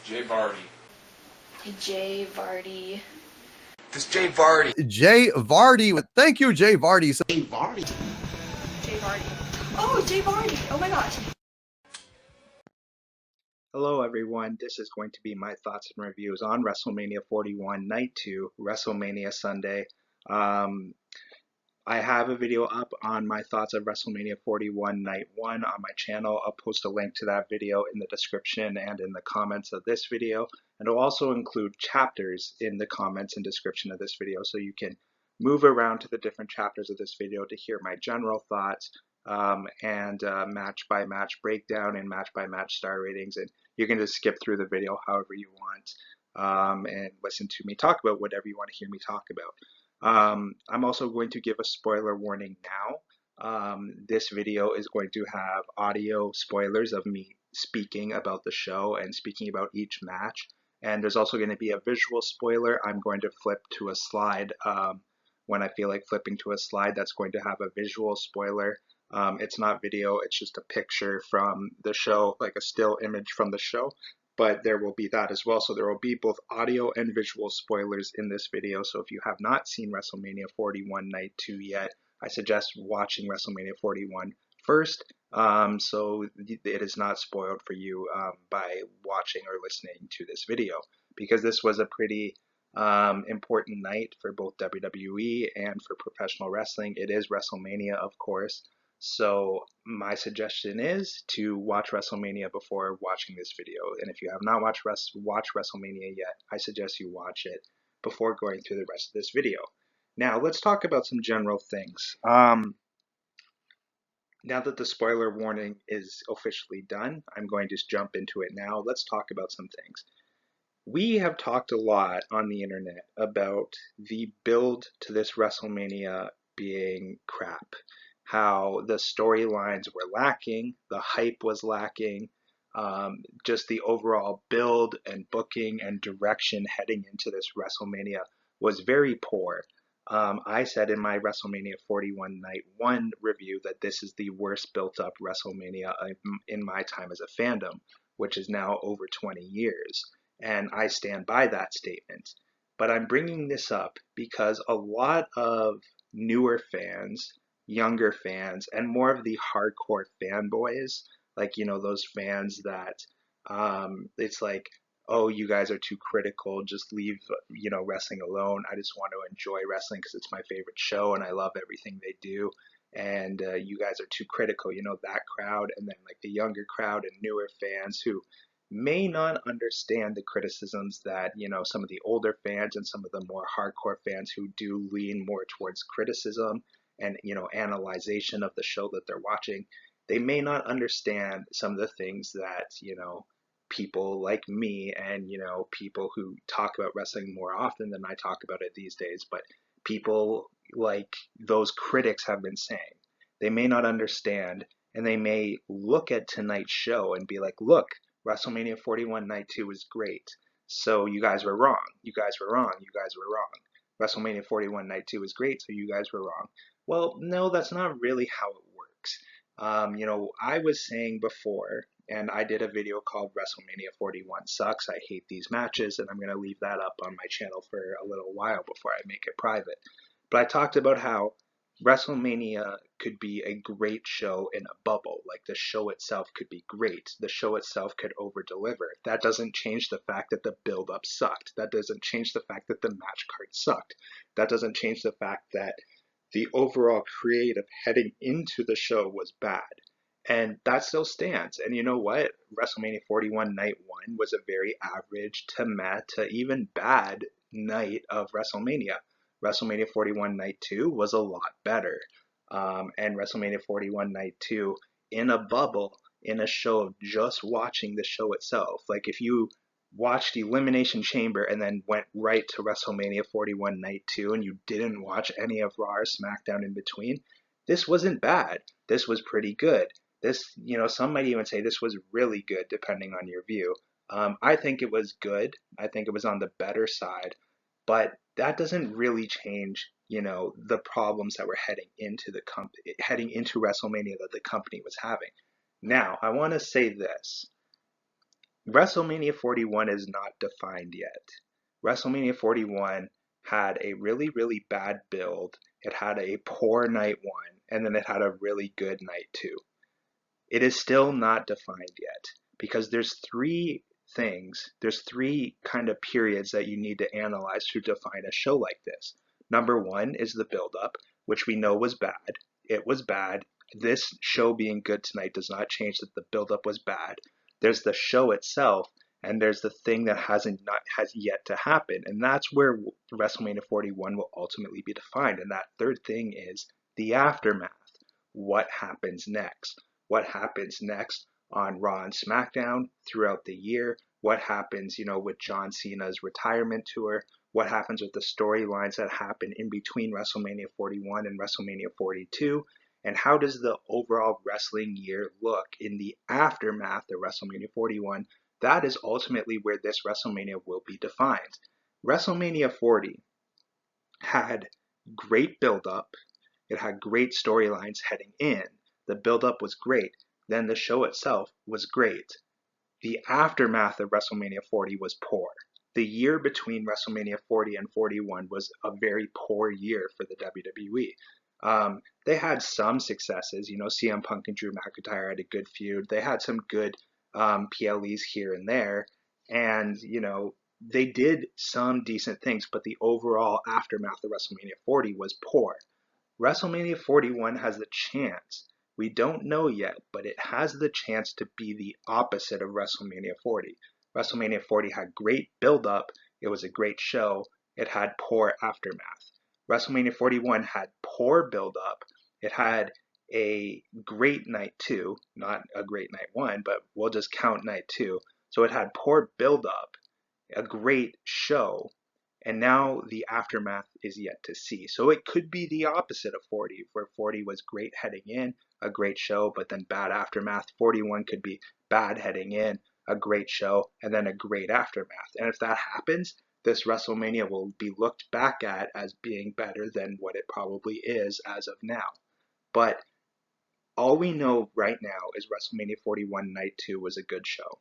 Jay Vardy. Jay Vardy. This Jay Vardy. Jay Vardy. Thank you, Jay Vardy. Jay Vardy. Jay Vardy. Oh, Jay Vardy. Oh my gosh. Hello everyone, this is going to be my thoughts and reviews on WrestleMania 41 Night 2, WrestleMania Sunday. I have a video up on my thoughts of WrestleMania 41 Night 1 on my channel. I'll post a link to that video in the description and in the comments of this video. And it'll also include chapters in the comments and description of this video, so you can move around to the different chapters of this video to hear my general thoughts and match by match breakdown and match by match star ratings. And you can just skip through the video however you want and listen to me talk about whatever you want to hear me talk about. I'm also going to give a spoiler warning now. This video is going to have audio spoilers of me speaking about the show and speaking about each match. And there's also going to be a visual spoiler. I'm going to flip to a slide when I feel like flipping to a slide that's going to have a visual spoiler. It's not video, it's just a picture from the show, like a still image from the show. But there will be that as well. So there will be both audio and visual spoilers in this video. So if you have not seen WrestleMania 41 Night 2 yet, I suggest watching WrestleMania 41 first, so it is not spoiled for you by watching or listening to this video, because this was a pretty important night for both WWE and for professional wrestling. It is WrestleMania, of course. So my suggestion is to watch WrestleMania before watching this video. And if you have not watched WrestleMania yet, I suggest you watch it before going through the rest of this video. Now let's talk about some general things. Now that the spoiler warning is officially done, I'm going to jump into it now. Let's talk about some things. We have talked a lot on the internet about the build to this WrestleMania being crap. How the storylines were lacking, the hype was lacking, just the overall build and booking and direction heading into this WrestleMania was very poor. I said in my WrestleMania 41 Night 1 review that this is the worst built up WrestleMania in my time as a fandom, which is now over 20 years. And I stand by that statement. But I'm bringing this up because a lot of newer fans, younger fans, and more of the hardcore fanboys, like, you know, those fans that it's like, oh, you guys are too critical, just leave, you know, wrestling alone. I just want to enjoy wrestling because it's my favorite show and I love everything they do. And you guys are too critical, you know, that crowd. And then like the younger crowd and newer fans who may not understand the criticisms that, you know, some of the older fans and some of the more hardcore fans who do lean more towards criticism and, you know, analyzation of the show that they're watching, they may not understand some of the things that, you know, people like me and, you know, people who talk about wrestling more often than I talk about it these days, but people like those critics have been saying. They may not understand, and they may look at tonight's show and be like, look, WrestleMania 41 Night 2 was great. So you guys were wrong. You guys were wrong. You guys were wrong. WrestleMania 41 Night 2 was great, so you guys were wrong. Well, no, that's not really how it works. You know, I was saying before, and I did a video called WrestleMania 41 Sucks. I hate these matches, and I'm going to leave that up on my channel for a little while before I make it private. But I talked about how WrestleMania could be a great show in a bubble. Like, the show itself could be great. The show itself could over-deliver. That doesn't change the fact that the build-up sucked. That doesn't change the fact that the match card sucked. That doesn't change the fact that the overall creative heading into the show was bad. And that still stands. And you know what? WrestleMania 41 Night 1 was a very average to meh to even bad night of WrestleMania. WrestleMania 41 Night 2 was a lot better. And WrestleMania 41 Night 2 in a bubble, in a show of just watching the show itself. Like, if you watched Elimination Chamber and then went right to WrestleMania 41 Night 2 and you didn't watch any of Raw or SmackDown in between, this wasn't bad. This was pretty good. This, you know, some might even say this was really good depending on your view. I think it was good. I think it was on the better side. But that doesn't really change, you know, the problems that were heading into WrestleMania that the company was having. Now, I want to say this. WrestleMania 41 is not defined yet. WrestleMania 41 had a really, really bad build. It had a poor night 1, and then it had a really good night 2. It is still not defined yet because there's three kind of periods that you need to analyze to define a show like this. Number 1 is the build-up, which we know was bad. It was bad. This show being good tonight does not change that the build-up was bad. There's the show itself, and there's the thing that has yet to happen, and that's where WrestleMania 41 will ultimately be defined. And that third thing is the aftermath. What happens next? What happens next on Raw and SmackDown throughout the year? What happens, with John Cena's retirement tour? What happens with the storylines that happen in between WrestleMania 41 and WrestleMania 42? And how does the overall wrestling year look in the aftermath of WrestleMania 41? That is ultimately where this WrestleMania will be defined. WrestleMania 40 had great build-up. It had great storylines heading in. The build-up was great. Then the show itself was great. The aftermath of WrestleMania 40 was poor. The year between WrestleMania 40 and 41 was a very poor year for the WWE. They had some successes. CM Punk and Drew McIntyre had a good feud. They had some good PLEs here and there. And, they did some decent things, but the overall aftermath of WrestleMania 40 was poor. WrestleMania 41 has the chance. We don't know yet, but it has the chance to be the opposite of WrestleMania 40. WrestleMania 40 had great build-up. It was a great show. It had poor aftermath. WrestleMania 41 had poor build-up. It had a great night 2, not a great night 1, but we'll just count night 2. So it had poor build-up, a great show, and now the aftermath is yet to see. So it could be the opposite of 40, where 40 was great heading in, a great show, but then bad aftermath. 41 could be bad heading in, a great show, and then a great aftermath. And if that happens, this WrestleMania will be looked back at as being better than what it probably is as of now. But all we know right now is WrestleMania 41 Night 2 was a good show.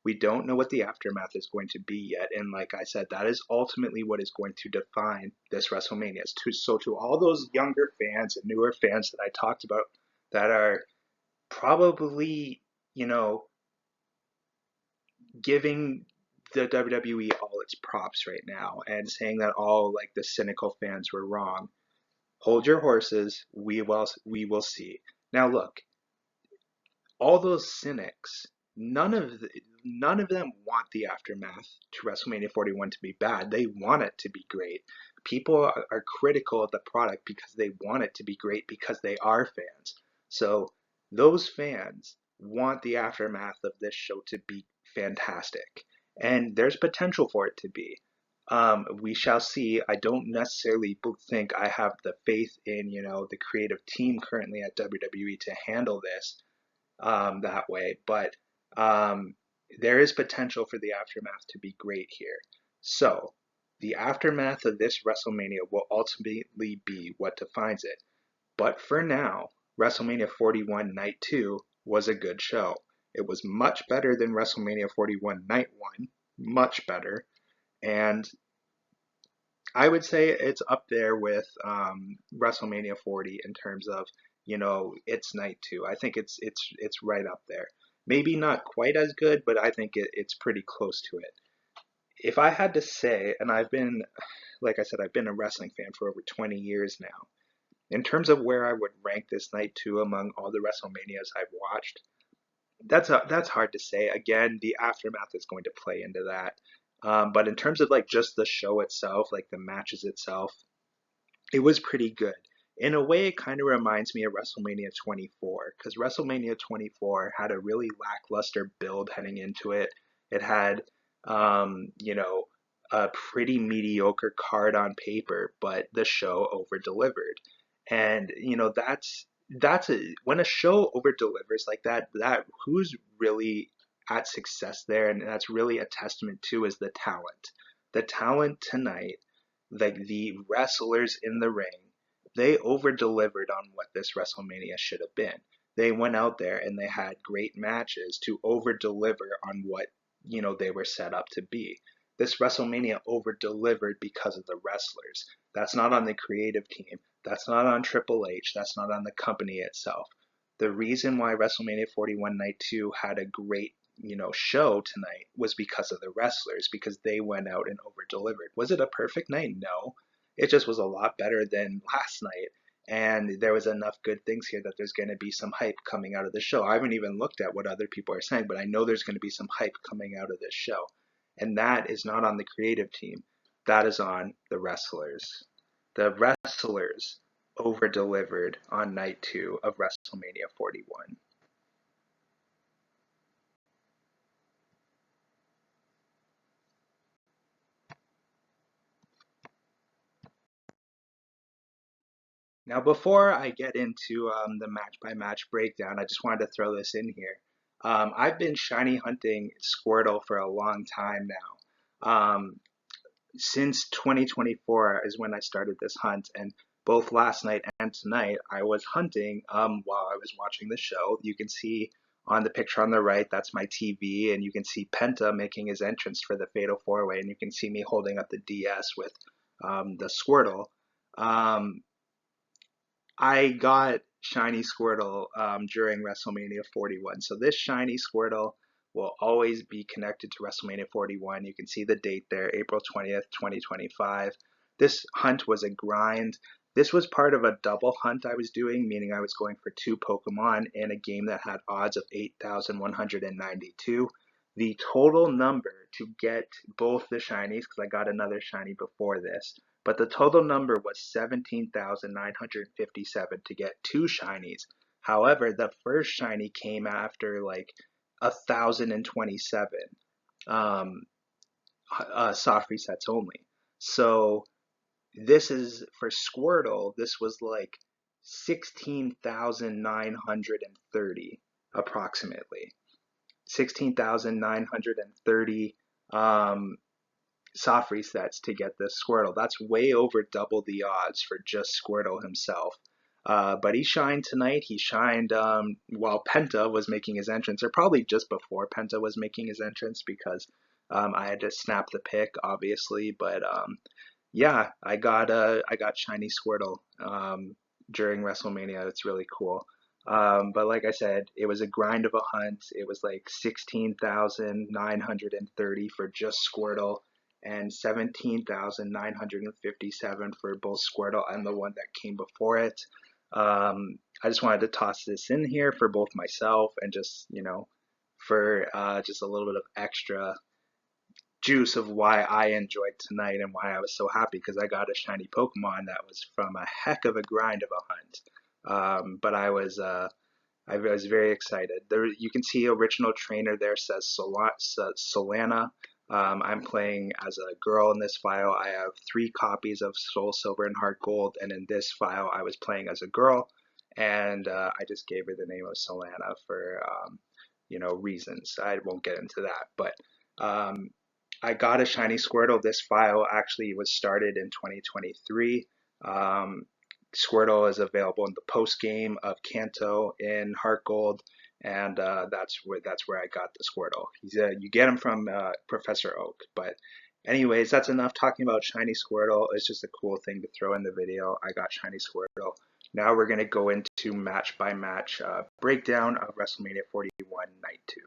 We don't know what the aftermath is going to be yet, and like I said, that is ultimately what is going to define this WrestleMania. So to all those younger fans and newer fans that I talked about that are probably, giving the WWE all its props right now and saying that all like the cynical fans were wrong, hold your horses. We will see. Now look, all those cynics, none of them want the aftermath to WrestleMania 41 to be bad. They want it to be great. People are critical of the product because they want it to be great because they are fans. So those fans want the aftermath of this show to be fantastic, and there's potential for it to be. We shall see. I don't necessarily think I have the faith in the creative team currently at WWE to handle this that way, but there is potential for the aftermath to be great here. So the aftermath of this WrestleMania will ultimately be what defines it. But for now, WrestleMania 41 Night 2 was a good show. It was much better than WrestleMania 41 Night 1, much better, and I would say it's up there with WrestleMania 40 in terms of its night 2. I think it's right up there. Maybe not quite as good, but I think it's pretty close to it. If I had to say, and like I said, I've been a wrestling fan for over 20 years now. In terms of where I would rank this night 2 among all the WrestleManias I've watched, that's hard to say. Again, the aftermath is going to play into that. But in terms of like just the show itself, like the matches itself, it was pretty good. In a way, it kind of reminds me of WrestleMania 24, because WrestleMania 24 had a really lackluster build heading into it. It had, a pretty mediocre card on paper, but the show over-delivered. And, when a show over-delivers like that, who's really at success there, and that's really a testament to, is the talent. The talent tonight, like the wrestlers in the ring, they over-delivered on what this WrestleMania should have been. They went out there and they had great matches to over-deliver on what they were set up to be. This WrestleMania over delivered because of the wrestlers. That's not on the creative team. That's not on Triple H. That's not on the company itself. The reason why WrestleMania 41 Night 2 had a great, show tonight was because of the wrestlers, because they went out and over delivered. Was it a perfect night? No. It just was a lot better than last night. And there was enough good things here that there's going to be some hype coming out of the show. I haven't even looked at what other people are saying, but I know there's going to be some hype coming out of this show. And that is not on the creative team. That is on the wrestlers. The wrestlers over delivered on night 2 of WrestleMania 41. Now, before I get into the match by match breakdown, I just wanted to throw this in here. I've been shiny hunting Squirtle for a long time now. Since 2024 is when I started this hunt, and both last night and tonight I was hunting while I was watching the show. You can see on the picture on the right, that's my TV, and you can see Penta making his entrance for the Fatal 4-Way, and you can see me holding up the DS with the Squirtle. Um, I got Shiny Squirtle during WrestleMania 41. So this Shiny Squirtle will always be connected to WrestleMania 41. You can see the date there, April 20th, 2025. This hunt was a grind. This was part of a double hunt I was doing, meaning I was going for 2 Pokemon in a game that had odds of 8,192. The total number to get both the shinies, because I got another shiny before this, but the total number was 17,957 to get 2 shinies. However, the first shiny came after like 1,027 um, soft resets only. So this is for Squirtle, this was like 16,930 approximately. 16,930 soft resets to get this Squirtle. That's way over double the odds for just Squirtle himself. But he shined tonight. He shined while Penta was making his entrance, or probably just before Penta was making his entrance, because I had to snap the pic, obviously. But yeah, I got shiny Squirtle during WrestleMania. It's really cool. But like I said, it was a grind of a hunt. It was like 16,930 for just Squirtle and 17,957 for both Squirtle and the one that came before it. I just wanted to toss this in here for both myself and just, for just a little bit of extra juice of why I enjoyed tonight and why I was so happy, because I got a shiny Pokemon that was from a heck of a grind of a hunt. But I was very excited. There, you can see original trainer there says Solana. I'm playing as a girl in this file. I have 3 copies of Soul Silver and Heart Gold, and in this file I was playing as a girl, and I just gave her the name of Solana for reasons. I won't get into that, but I got a shiny Squirtle. This file actually was started in 2023. Squirtle is available in the post game of Kanto in Heart Gold, and that's where I got the Squirtle. You get him from Professor Oak. But anyways, that's enough talking about shiny Squirtle. It's just a cool thing to throw in the video. I got shiny Squirtle. Now we're gonna go into match by match breakdown of WrestleMania 41 Night 2.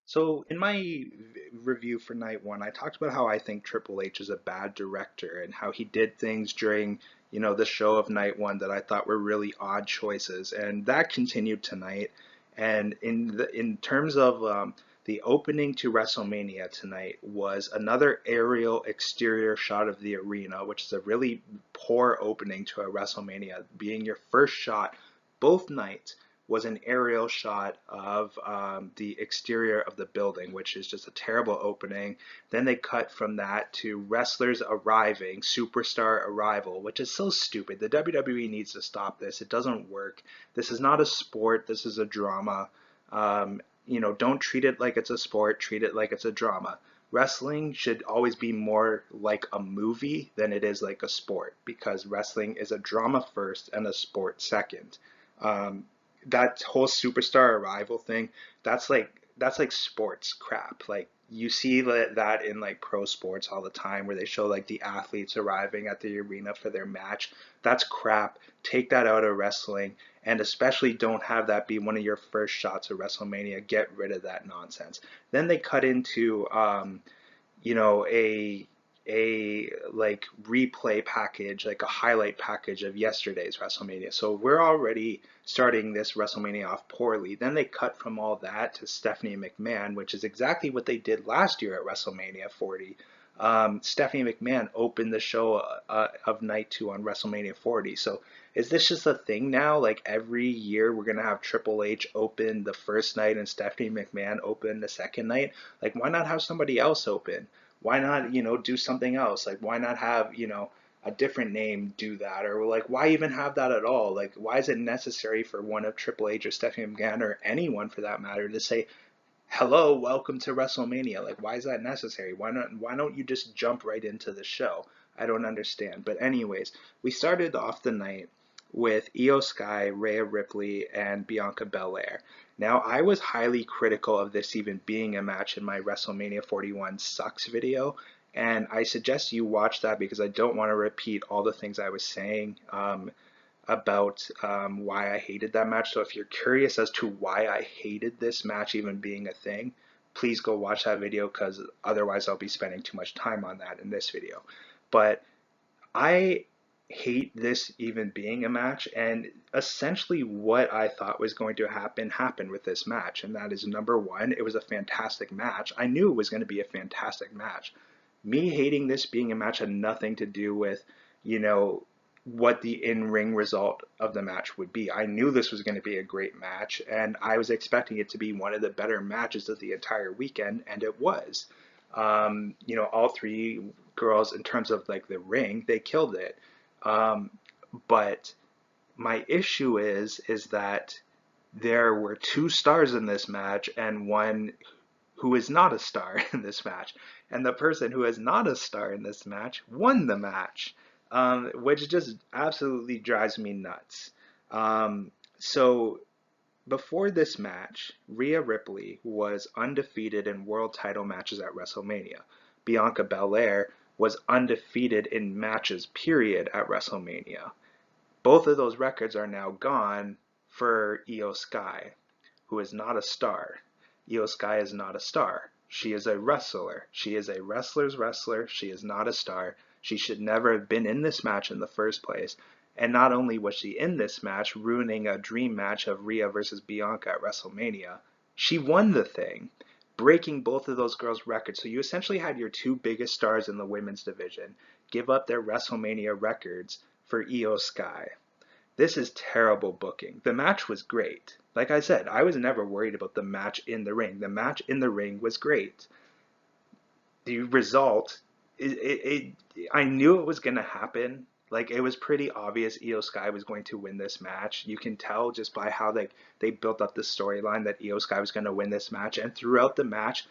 So in my review for night 1, I talked about how I think Triple H is a bad director and how he did things during, the show of night 1 that I thought were really odd choices, and that continued tonight. And in terms of the opening to WrestleMania tonight was another aerial exterior shot of the arena, which is a really poor opening to a WrestleMania, being your first shot both nights was an aerial shot of the exterior of the building, which is just a terrible opening. Then they cut from that to wrestlers arriving, superstar arrival, which is so stupid. The WWE needs to stop this. It doesn't work. This is not a sport. This is a drama. Don't treat it like it's a sport. Treat it like it's a drama. Wrestling should always be more like a movie than it is like a sport, because wrestling is a drama first and a sport second. that whole superstar arrival thing, that's like sports crap. Like you see that in like pro sports all the time where they show like the athletes arriving at the arena for their match. That's crap. Take that out of wrestling, and especially don't have that be one of your first shots of WrestleMania. Get rid of that nonsense. Then they cut into a like replay package, like a highlight package of yesterday's WrestleMania. So we're already starting this WrestleMania off poorly. Then they cut from all that to Stephanie McMahon, which is exactly what they did last year at WrestleMania 40. Stephanie McMahon opened the show of night 2 on WrestleMania 40. So is this just a thing now? Like every year we're gonna have Triple H open the first night and Stephanie McMahon open the second night? Like why not have somebody else open? Why not, do something else? Like, why not have, a different name do that? Or, like, why even have that at all? Like, why is it necessary for one of Triple H or Stephanie McMahon or anyone for that matter to say, hello, welcome to WrestleMania? Like, why is that necessary? Why don't you just jump right into the show? I don't understand. But anyways, we started off the night with Io Sky, Rhea Ripley, and Bianca Belair. Now, I was highly critical of this even being a match in my WrestleMania 41 Sucks video, and I suggest you watch that because I don't want to repeat all the things I was saying about why I hated that match. So if you're curious as to why I hated this match even being a thing, please go watch that video because otherwise I'll be spending too much time on that in this video. But I hate this even being a match, and essentially what I thought was going to happen happened with this match, and that is number one, it was a fantastic match. I knew it was going to be a fantastic match. Me hating this being a match had nothing to do with, what the in-ring result of the match would be. I knew this was going to be a great match, and I was expecting it to be one of the better matches of the entire weekend, and it was. All three girls in terms of like the ring, they killed it. But my issue is that there were 2 stars in this match and one who is not a star in this match. And the person who is not a star in this match won the match, which just absolutely drives me nuts. So before this match, Rhea Ripley was undefeated in world title matches at WrestleMania. Bianca Belair was undefeated in matches, period, at WrestleMania. Both of those records are now gone for Io Sky, who is not a star. Io Sky is not a star. She is a wrestler. She is a wrestler's wrestler. She is not a star. She should never have been in this match in the first place. And not only was she in this match, ruining a dream match of Rhea versus Bianca at WrestleMania, she won the thing, breaking both of those girls' records. So you essentially had your 2 biggest stars in the women's division give up their WrestleMania records for Io Sky. This is terrible booking. The match was great. Like I said, I was never worried about the match in the ring. The match in the ring was great. The result, I knew it was going to happen. Like, it was pretty obvious Io Sky was going to win this match. You can tell just by how they built up the storyline that Io Sky was going to win this match. And throughout the match,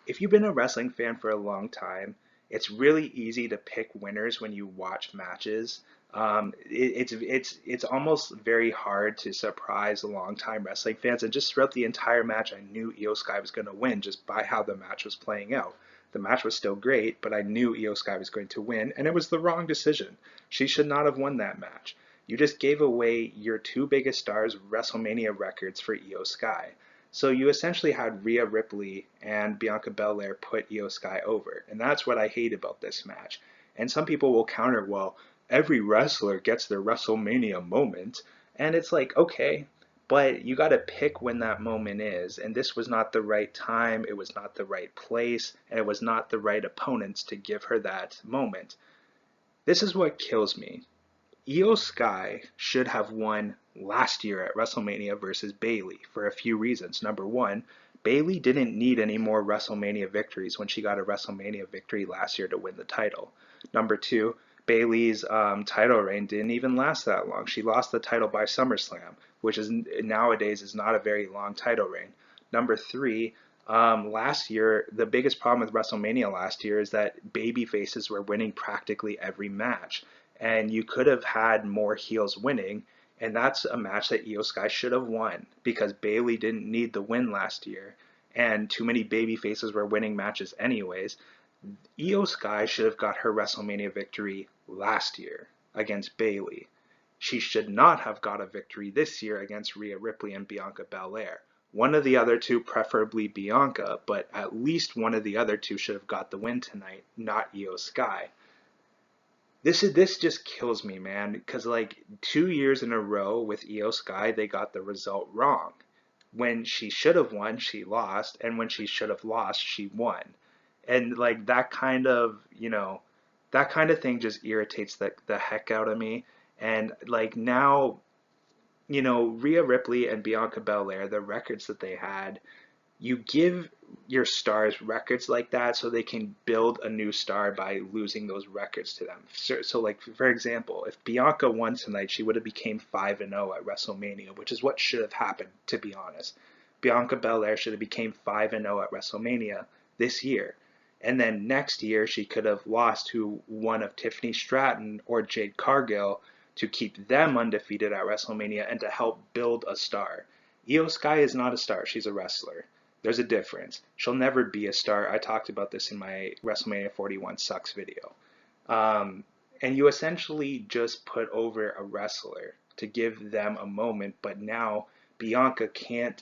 if you've been a wrestling fan for a long time, it's really easy to pick winners when you watch matches. It's almost very hard to surprise longtime wrestling fans. And just throughout the entire match, I knew Io Sky was going to win just by how the match was playing out. The match was still great, but I knew Io Sky was going to win, and it was the wrong decision. She should not have won that match. You just gave away your 2 biggest stars' WrestleMania records for Io Sky. So you essentially had Rhea Ripley and Bianca Belair put Io Sky over, and that's what I hate about this match. And some people will counter, well, every wrestler gets their WrestleMania moment, and it's like, okay, but you got to pick when that moment is, and this was not the right time, it was not the right place, and it was not the right opponents to give her that moment. This is what kills me. Io Sky should have won last year at WrestleMania versus Bayley for a few reasons. Number one, Bayley didn't need any more WrestleMania victories when she got a WrestleMania victory last year to win the title. Number two, Bayley's title reign didn't even last that long. She lost the title by SummerSlam, which is nowadays is not a very long title reign. Number three, last year, the biggest problem with WrestleMania last year is that baby faces were winning practically every match. And you could have had more heels winning And that's a match that Io Sky should have won because Bayley didn't need the win last year, and too many baby faces were winning matches anyways. Io Sky should have got her WrestleMania victory last year against Bayley. She should not have got a victory this year against Rhea Ripley and Bianca Belair. One of the other two, preferably Bianca, but at least one of the other two should have got the win tonight, not Io Sky. This just kills me, man, because like 2 years in a row with Io Sky, they got the result wrong. When she should have won, she lost, and when she should have lost, she won. And like that kind of thing just irritates the heck out of me. And like now, Rhea Ripley and Bianca Belair, the records that they had, you give your stars records like that so they can build a new star by losing those records to them. So like for example, if Bianca won tonight, she would have became 5-0 at WrestleMania, which is what should have happened, to be honest. Bianca Belair should have became 5-0 at WrestleMania this year. And then next year she could have lost to one of Tiffany Stratton or Jade Cargill to keep them undefeated at WrestleMania and to help build a star. Io Sky is not a star, she's a wrestler. There's a difference. She'll never be a star. I talked about this in my WrestleMania 41 Sucks video. And you essentially just put over a wrestler to give them a moment, but now Bianca can't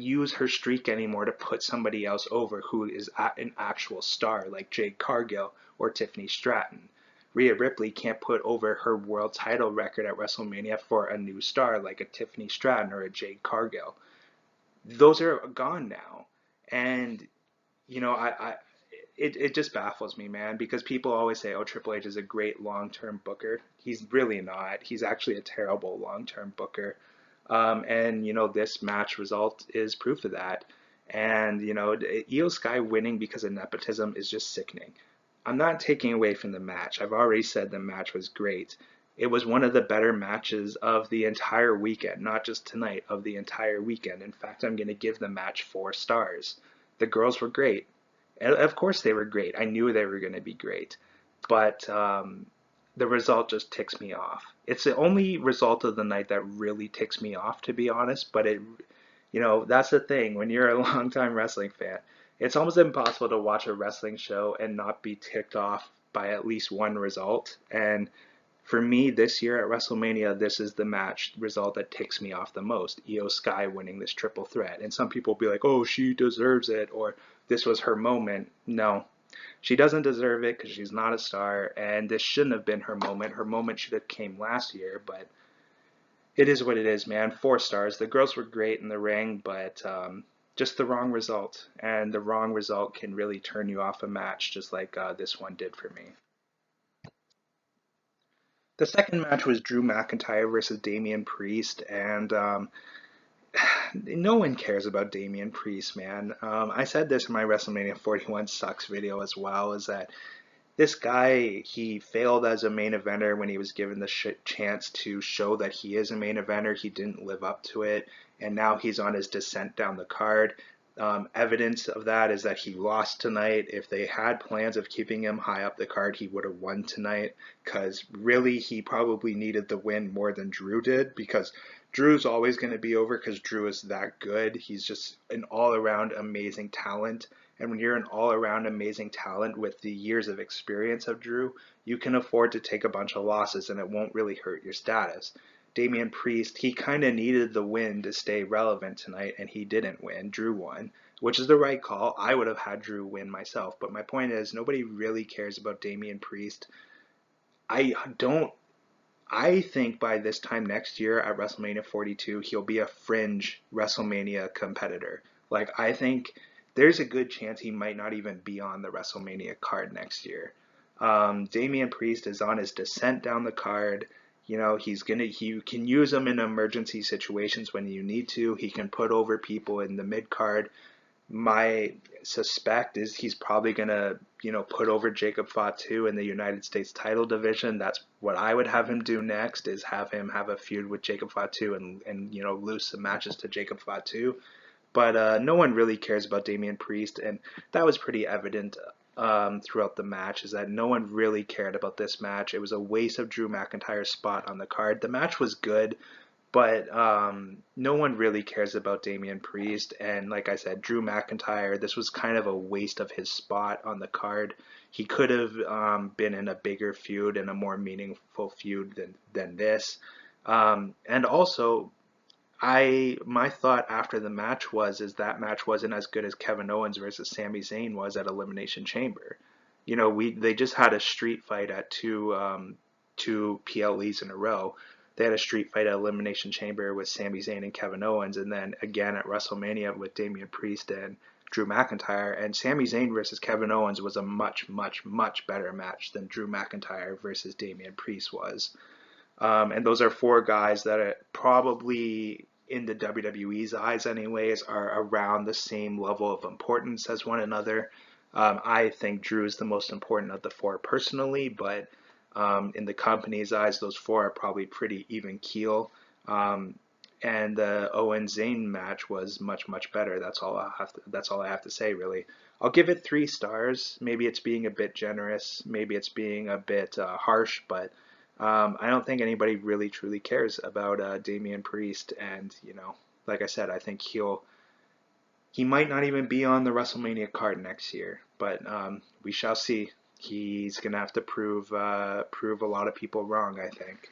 use her streak anymore to put somebody else over who is an actual star like Jade Cargill or Tiffany Stratton. Rhea Ripley can't put over her world title record at WrestleMania for a new star like a Tiffany Stratton or a Jade Cargill. Those are gone now. And it just baffles me, man, because people always say, oh, Triple H is a great long-term booker. He's really not. He's actually a terrible long-term booker. And this match result is proof of that. And Io Sky winning because of nepotism is just sickening. I'm not taking away from the match. I've already said the match was great. It was one of the better matches of the entire weekend, not just tonight, of the entire weekend. In fact, I'm going to give the match 4 stars. The girls were great. And of course they were great. I knew they were going to be great. But the result just ticks me off. It's the only result of the night that really ticks me off, to be honest. But that's the thing. When you're a longtime wrestling fan, it's almost impossible to watch a wrestling show and not be ticked off by at least one result. And for me, this year at WrestleMania, this is the match result that ticks me off the most. Io Sky winning this triple threat. And some people will be like, oh, she deserves it, or this was her moment. No, she doesn't deserve it because she's not a star, and this shouldn't have been her moment. Her moment should have came last year, but it is what it is, man. 4 stars. The girls were great in the ring, but just the wrong result. And the wrong result can really turn you off a match, just like this one did for me. The second match was Drew McIntyre versus Damian Priest, and no one cares about Damian Priest, man. I said this in my WrestleMania 41 Sucks video as well, is that this guy, he failed as a main eventer when he was given the chance to show that he is a main eventer. He didn't live up to it, and now he's on his descent down the card. Evidence of that is that he lost tonight. If they had plans of keeping him high up the card, he would have won tonight, because really he probably needed the win more than Drew did, because Drew's always going to be over because Drew is that good. He's just an all-around amazing talent. And when you're an all-around amazing talent with the years of experience of Drew, you can afford to take a bunch of losses and it won't really hurt your status. Damian Priest, he kind of needed the win to stay relevant tonight, and he didn't win. Drew won, which is the right call. I would have had Drew win myself, but my point is nobody really cares about Damian Priest. I think by this time next year at WrestleMania 42, he'll be a fringe WrestleMania competitor. Like, I think there's a good chance he might not even be on the WrestleMania card next year. Damian Priest is on his descent down the card. You can use him in emergency situations when you need to. He can put over people in the mid card. My suspect is he's probably gonna, put over Jacob Fatu in the United States title division. That's what I would have him do next, is have him have a feud with Jacob Fatu and lose some matches to Jacob Fatu. But no one really cares about Damian Priest, and that was pretty evident throughout the match is that no one really cared about this match. It was a waste of Drew McIntyre's spot on the card. The match was good, but no one really cares about Damian Priest. And like I said, Drew McIntyre, this was kind of a waste of his spot on the card. He could have been in a bigger feud and a more meaningful feud than this. And also, my thought after the match is that match wasn't as good as Kevin Owens versus Sami Zayn was at Elimination Chamber. You know, they just had a street fight at two PLEs in a row. They had a street fight at Elimination Chamber with Sami Zayn and Kevin Owens, and then again at WrestleMania with Damian Priest and Drew McIntyre. And Sami Zayn versus Kevin Owens was a much, much, much better match than Drew McIntyre versus Damian Priest was. And those are four guys that are probably, in the WWE's eyes anyways, are around the same level of importance as one another. I think Drew is the most important of the four personally, but in the company's eyes, those four are probably pretty even keel. And the Owens Zayn match was much, much better. That's all I have to say, really. I'll give it 3 stars. Maybe it's being a bit generous. Maybe it's being a bit harsh, but I don't think anybody really truly cares about Damian Priest. And, you know, like I said, I think he might not even be on the WrestleMania card next year, but we shall see. He's gonna have to prove a lot of people wrong, I think.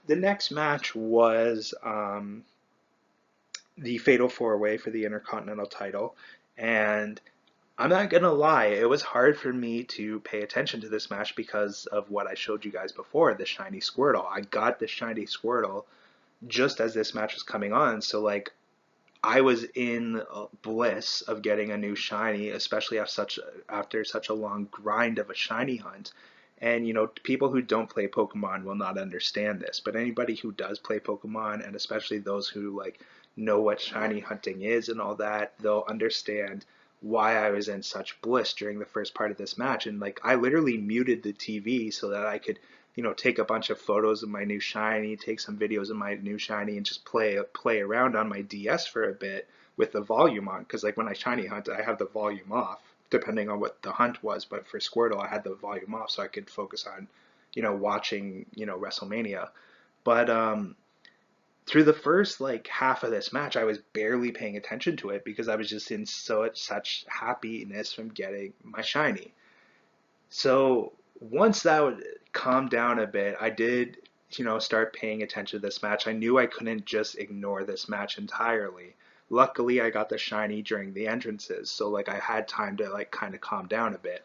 The next match was the Fatal 4-Way for the Intercontinental title, and I'm not gonna lie, it was hard for me to pay attention to this match because of what I showed you guys before, the shiny Squirtle. I got the shiny Squirtle just as this match was coming on, so like I was in bliss of getting a new shiny, especially after such a long grind of a shiny hunt. And you know, people who don't play Pokemon will not understand this, but anybody who does play Pokemon, and especially those who like know what shiny hunting is and all that, they'll understand why I was in such bliss during the first part of this match. And like I literally muted the TV so that I could, you know, take a bunch of photos of my new shiny, take some videos of my new shiny, and just play around on my DS for a bit with the volume on. Because like when I shiny hunt, I have the volume off, depending on what the hunt was. But for Squirtle, I had the volume off so I could focus on, you know, watching, you know, WrestleMania. But through the first like half of this match, I was barely paying attention to it because I was just in such happiness from getting my shiny. So once that would calm down a bit, I did, you know, start paying attention to this match. I knew I couldn't just ignore this match entirely. Luckily, I got the shiny during the entrances, so like I had time to like kind of calm down a bit.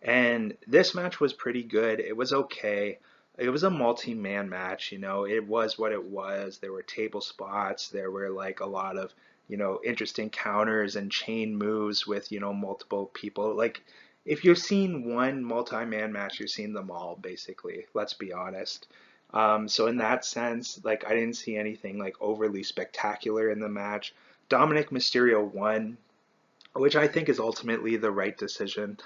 And this match was pretty good. It was okay. It was a multi-man match, you know. It was what it was. There were table spots. There were like a lot of, you know, interesting counters and chain moves with, you know, multiple people. Like if you've seen one multi-man match, you've seen them all, basically. Let's be honest. So in that sense, like I didn't see anything like overly spectacular in the match. Dominic Mysterio won, which I think is ultimately the right decision.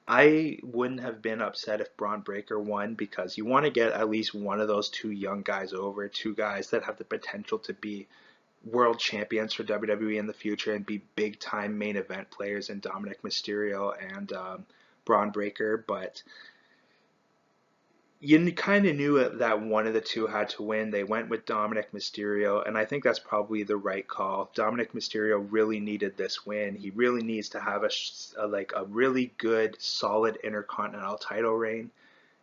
I wouldn't have been upset if Braun Breaker won because you want to get at least one of those two young guys over, two guys that have the potential to be world champions for WWE in the future and be big time main event players in Dominic Mysterio and Braun Breaker. But you kind of knew that one of the two had to win. They went with Dominic Mysterio, and I think that's probably the right call. Dominic Mysterio really needed this win. He really needs to have a really good, solid Intercontinental title reign,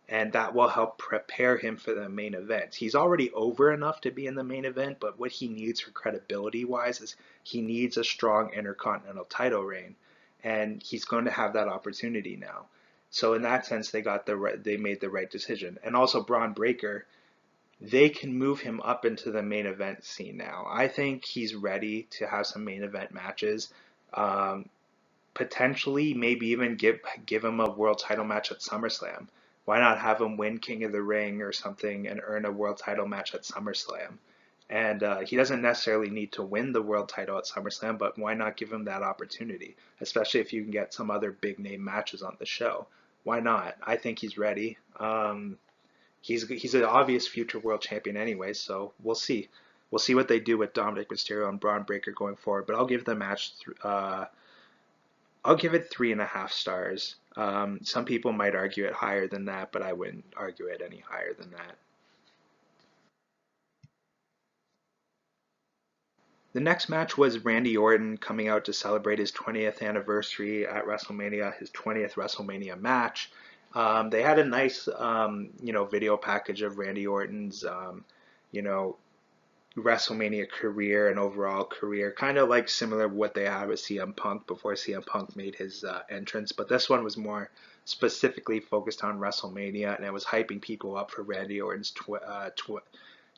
and that will help prepare him for the main event. He's already over enough to be in the main event, but what he needs for credibility-wise is he needs a strong Intercontinental title reign, and he's going to have that opportunity now. So in that sense, they made the right decision. And also Braun Breaker, they can move him up into the main event scene now. I think he's ready to have some main event matches. Potentially, maybe even give him a world title match at SummerSlam. Why not have him win King of the Ring or something and earn a world title match at SummerSlam? And he doesn't necessarily need to win the world title at SummerSlam, but why not give him that opportunity? Especially if you can get some other big name matches on the show. Why not? I think he's ready. He's an obvious future world champion anyway, so we'll see. We'll see what they do with Dominic Mysterio and Braun Breaker going forward. But I'll give the match, I'll give it 3.5 stars. Some people might argue it higher than that, but I wouldn't argue it any higher than that. The next match was Randy Orton coming out to celebrate his 20th anniversary at WrestleMania, his 20th WrestleMania match. They had a nice, video package of Randy Orton's, you know, WrestleMania career and overall career, kind of like similar to what they had with CM Punk before CM Punk made his entrance, but this one was more specifically focused on WrestleMania, and it was hyping people up for Randy Orton's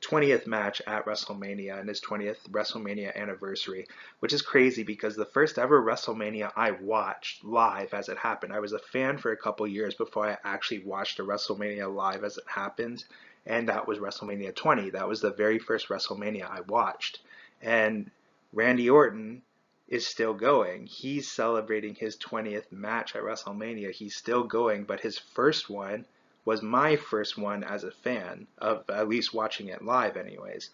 20th match at WrestleMania and his 20th WrestleMania anniversary, which is crazy because the first ever WrestleMania I watched live as it happened. I was a fan for a couple years before I actually watched a WrestleMania live as it happened, and that was WrestleMania 20. That was the very first WrestleMania I watched. And Randy Orton is still going. He's celebrating his 20th match at WrestleMania. He's still going, but his first one was my first one as a fan of at least watching it live anyways.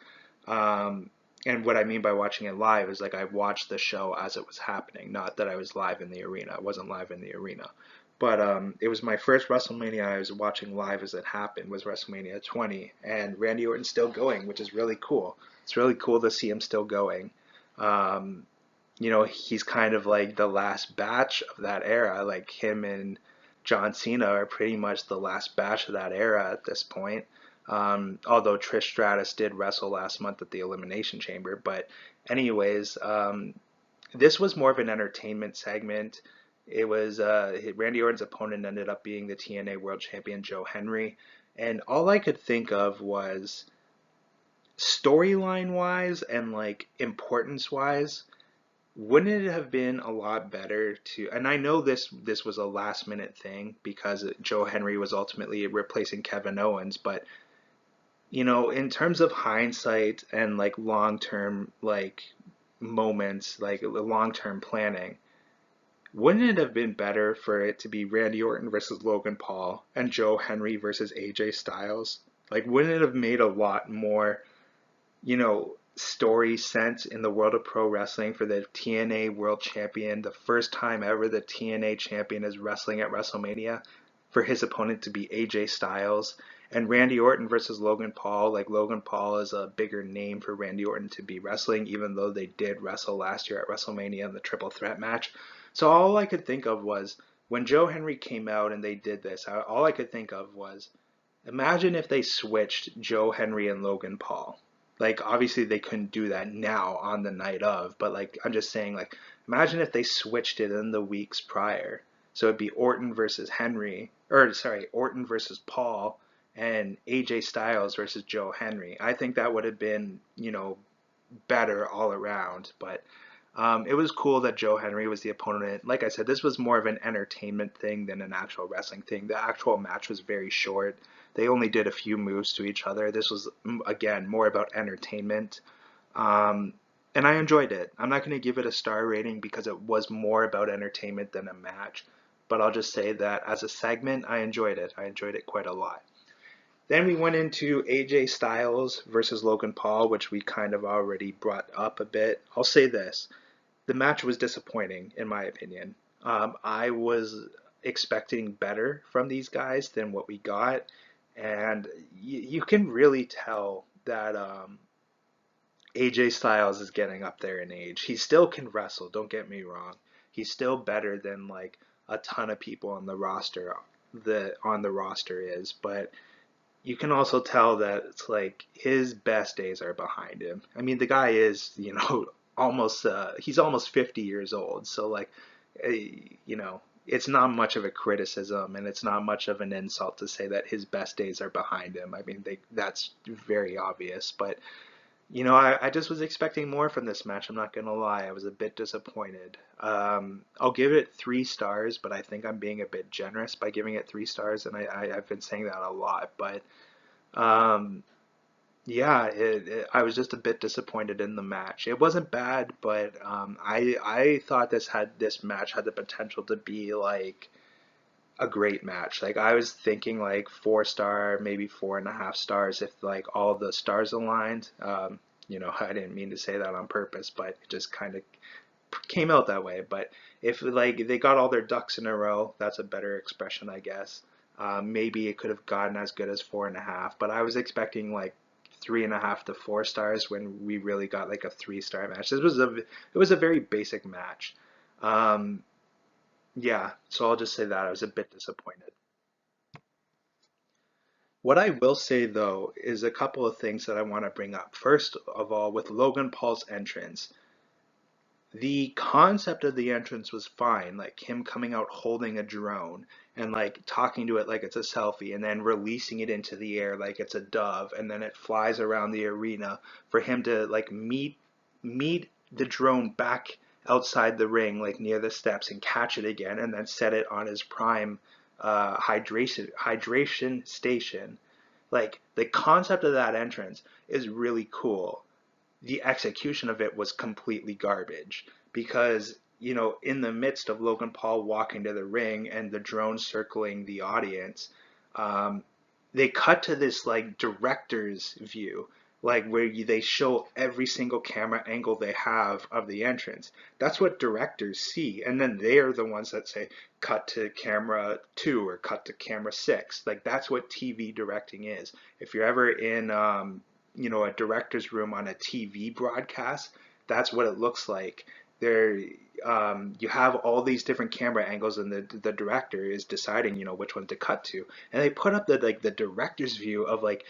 And what I mean by watching it live is like I watched the show as it was happening, not that I was live in the arena. I wasn't live in the arena. But it was my first WrestleMania I was watching live as it happened was WrestleMania 20, and Randy Orton's still going, which is really cool. It's really cool to see him still going. He's kind of like the last batch of that era. Like him and John Cena are pretty much the last batch of that era at this point. Although Trish Stratus did wrestle last month at the Elimination Chamber. But anyways, this was more of an entertainment segment. It was Randy Orton's opponent ended up being the TNA World Champion Joe Henry. And all I could think of was storyline wise and like importance wise, wouldn't it have been a lot better to, and I know this was a last minute thing because Joe Henry was ultimately replacing Kevin Owens, but in terms of hindsight and like long-term like moments, like long-term planning, wouldn't it have been better for it to be Randy Orton versus Logan Paul and Joe Henry versus AJ Styles? Like, wouldn't it have made a lot more, story sense in the world of pro wrestling for the TNA World Champion, the first time ever the TNA Champion is wrestling at WrestleMania, for his opponent to be AJ Styles? And Randy Orton versus Logan Paul, like Logan Paul is a bigger name for Randy Orton to be wrestling, even though they did wrestle last year at WrestleMania in the triple threat match. So all I could think of was when Joe Henry came out and they did this, all I could think of was imagine if they switched Joe Henry and Logan Paul. Like, obviously they couldn't do that now on the night of, but like, I'm just saying, like, imagine if they switched it in the weeks prior. So it'd be Orton versus Orton versus Paul and AJ Styles versus Joe Henry. I think that would have been, better all around. But it was cool that Joe Henry was the opponent. Like I said, this was more of an entertainment thing than an actual wrestling thing. The actual match was very short. They only did a few moves to each other. This was, again, more about entertainment. And I enjoyed it. I'm not going to give it a star rating because it was more about entertainment than a match. But I'll just say that as a segment, I enjoyed it. I enjoyed it quite a lot. Then we went into AJ Styles versus Logan Paul, which we kind of already brought up a bit. I'll say this. The match was disappointing, in my opinion. I was expecting better from these guys than what we got. And you can really tell that AJ Styles is getting up there in age. He still can wrestle, don't get me wrong. He's still better than like a ton of people on the roster is, but you can also tell that it's like his best days are behind him. I mean, the guy is, he's almost 50 years old. So like, it's not much of a criticism and it's not much of an insult to say that his best days are behind him. I mean, that's very obvious, but I just was expecting more from this match. I'm not going to lie. I was a bit disappointed. I'll give it 3 stars, but I think I'm being a bit generous by giving it 3 stars, and I've been saying that a lot. But yeah, I was just a bit disappointed in the match. It wasn't bad, but I thought this match had the potential to be like a great match. Like I was thinking like 4-star, maybe 4.5 stars if like all the stars aligned. I didn't mean to say that on purpose, but it just kind of came out that way. But if like they got all their ducks in a row, that's a better expression, I guess. Maybe it could have gotten as good as 4.5, but I was expecting like 3.5 to 4 stars when we really got like a 3-star match. It was a very basic match. Um, yeah, so I'll just say that I was a bit disappointed. What I will say though is a couple of things that I want to bring up. First of all, with Logan Paul's entrance, the concept of the entrance was fine, like him coming out holding a drone and like talking to it like it's a selfie and then releasing it into the air like it's a dove and then it flies around the arena for him to like meet the drone back outside the ring like near the steps and catch it again and then set it on his prime hydration station. Like the concept of that entrance is really cool. The execution of it was completely garbage because, you know, in the midst of Logan Paul walking to the ring and the drone circling the audience, um, they cut to this like director's view, like where they show every single camera angle they have of the entrance. That's what directors see, and then they are the ones that say cut to camera 2 or cut to camera 6. Like that's what TV directing is. If you're ever in you know, a director's room on a TV broadcast, that's what it looks like. There, you have all these different camera angles, and the director is deciding, you know, which one to cut to, and they put up the like the director's view of like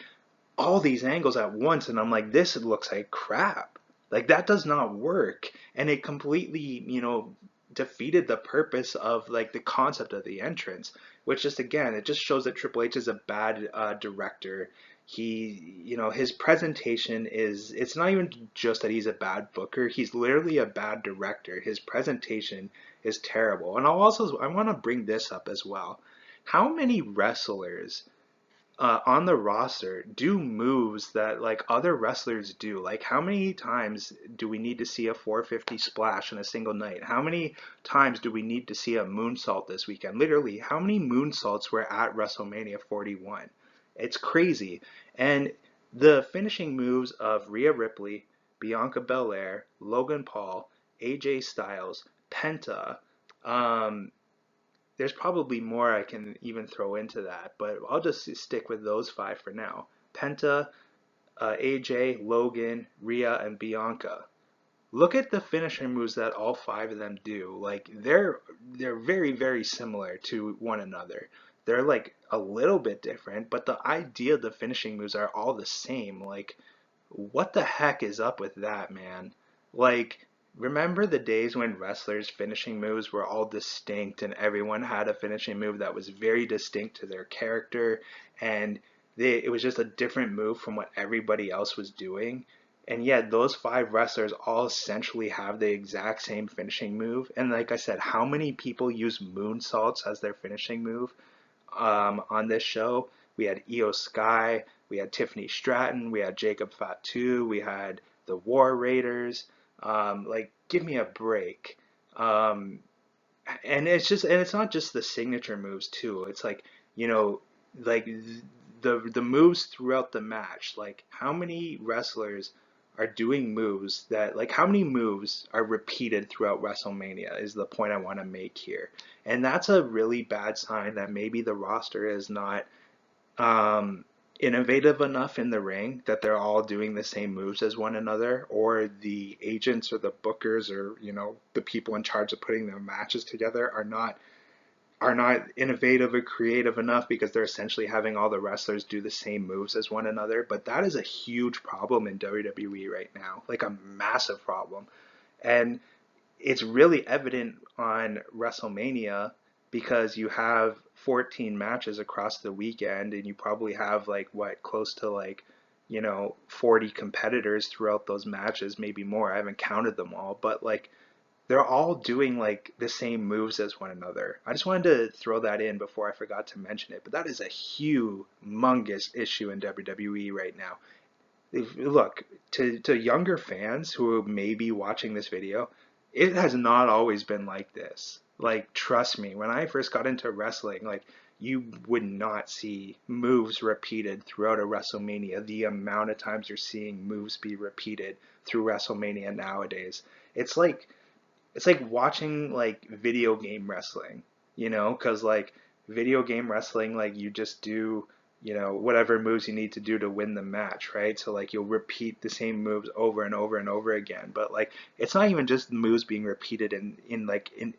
all these angles at once, and I'm like, this looks like crap. Like that does not work, and it completely, you know, defeated the purpose of like the concept of the entrance, which just again, it just shows that Triple H is a bad director. He, you know, his presentation is, it's not even just that he's a bad booker, he's literally a bad director. His presentation is terrible. And I want to bring this up as well. How many wrestlers on the roster do moves that like other wrestlers do? Like how many times do we need to see a 450 splash in a single night? How many times do we need to see a moonsault this weekend? Literally, how many moonsaults were at WrestleMania 41? It's crazy. And the finishing moves of Rhea Ripley, Bianca Belair, Logan Paul, AJ Styles, Penta, um, there's probably more I can even throw into that, but I'll just stick with those 5 for now. Penta, AJ, Logan, Rhea, and Bianca. Look at the finishing moves that all 5 of them do. Like they're very very similar to one another. They're like a little bit different, but the idea of the finishing moves are all the same. Like what the heck is up with that, man? Like, remember the days when wrestlers' finishing moves were all distinct and everyone had a finishing move that was very distinct to their character and it was just a different move from what everybody else was doing? And yet those 5 wrestlers all essentially have the exact same finishing move. And like I said, how many people use moonsaults as their finishing move? On this show. We had Io Sky, we had Tiffany Stratton, we had Jacob Fatu, we had the War Raiders. Like, give me a break. Um, and it's not just the signature moves too. It's like, you know, like the moves throughout the match. Like, how many wrestlers are doing moves that, like, how many moves are repeated throughout WrestleMania is the point I want to make here. And that's a really bad sign that maybe the roster is not um, innovative enough in the ring, that they're all doing the same moves as one another, or the agents or the bookers or, you know, the people in charge of putting their matches together are not innovative or creative enough because they're essentially having all the wrestlers do the same moves as one another. But that is a huge problem in WWE right now, like a massive problem. And it's really evident on WrestleMania because you have 14 matches across the weekend and you probably have like what, close to like, you know, 40 competitors throughout those matches, maybe more. I haven't counted them all, but like they're all doing like the same moves as one another. I just wanted to throw that in before I forgot to mention it, but that is a humongous issue in WWE right now. Look, to younger fans who may be watching this video, it has not always been like this. Like, trust me, when I first got into wrestling, like, you would not see moves repeated throughout a WrestleMania. The amount of times you're seeing moves be repeated through WrestleMania nowadays. It's like it's like watching like video game wrestling, you know, because like video game wrestling, like you just do, you know, whatever moves you need to do to win the match, right? So like you'll repeat the same moves over and over and over again, but like it's not even just moves being repeated in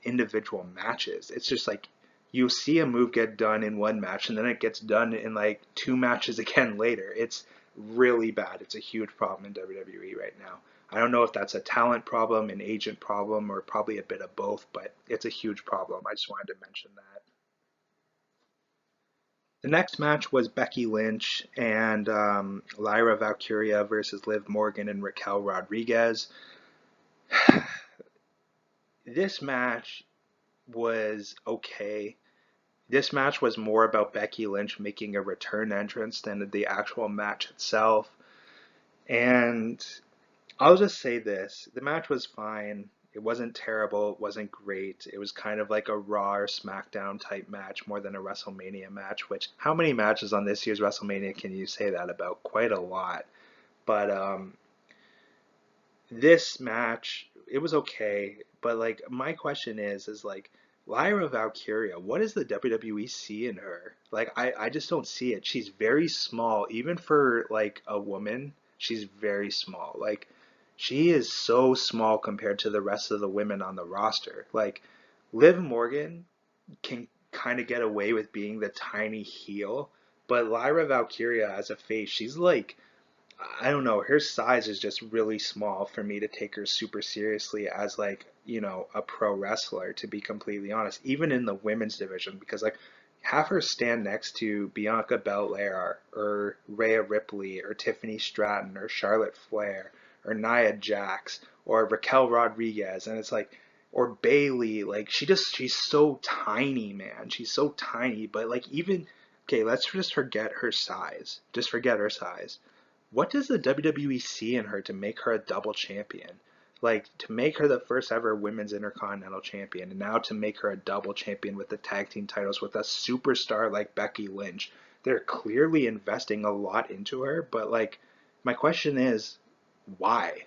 individual matches. It's just like you see a move get done in one match and then it gets done in like two matches again later. It's really bad. It's a huge problem in WWE right now. I don't know if that's a talent problem, an agent problem, or probably a bit of both, but it's a huge problem. I just wanted to mention that. The next match was Becky Lynch and Lyra Valkyria versus Liv Morgan and Raquel Rodriguez. This match was okay. This match was more about Becky Lynch making a return entrance than the actual match itself. And I'll just say this, the match was fine. It wasn't terrible. It wasn't great. It was kind of like a Raw or SmackDown type match more than a WrestleMania match, which how many matches on this year's WrestleMania can you say that about? Quite a lot. But this match, it was okay. But like my question is like Lyra Valkyria, what does the WWE see in her? Like I just don't see it. She's very small, even for like a woman. She's very small. Like she is so small compared to the rest of the women on the roster. Like Liv Morgan can kind of get away with being the tiny heel, but Lyra Valkyria as a face, she's like I don't know, her size is just really small for me to take her super seriously as like, you know, a pro wrestler, to be completely honest, even in the women's division, because like have her stand next to Bianca Belair or Rhea Ripley or Tiffany Stratton or Charlotte Flair or Nia Jax or Raquel Rodriguez, and it's like or Bailey, like she's so tiny, man. She's so tiny, but like even okay, let's just forget her size. Just forget her size. What does the WWE see in her to make her a double champion? Like to make her the first ever women's intercontinental champion, and now to make her a double champion with the tag team titles with a superstar like Becky Lynch. They're clearly investing a lot into her, but like my question is why?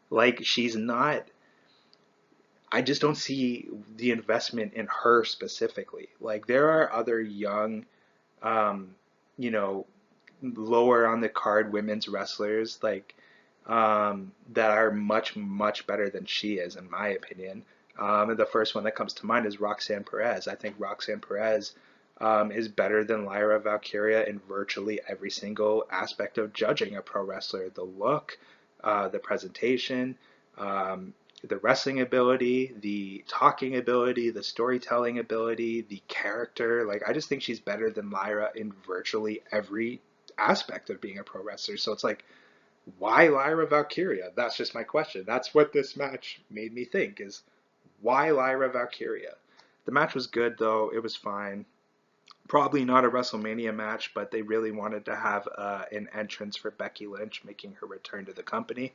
Like she's not I just don't see the investment in her specifically. Like there are other young um, you know, lower on the card women's wrestlers like that are much better than she is in my opinion. And the first one that comes to mind is Roxanne Perez. I think Roxanne Perez is better than Lyra Valkyria in virtually every single aspect of judging a pro wrestler. The look, the presentation, the wrestling ability, the talking ability, the storytelling ability, the character. Like I just think she's better than Lyra in virtually every aspect of being a pro wrestler. So it's like, why Lyra Valkyria? That's just my question. That's what this match made me think is why Lyra Valkyria? The match was good though. It was fine. Probably not a WrestleMania match, but they really wanted to have an entrance for Becky Lynch, making her return to the company.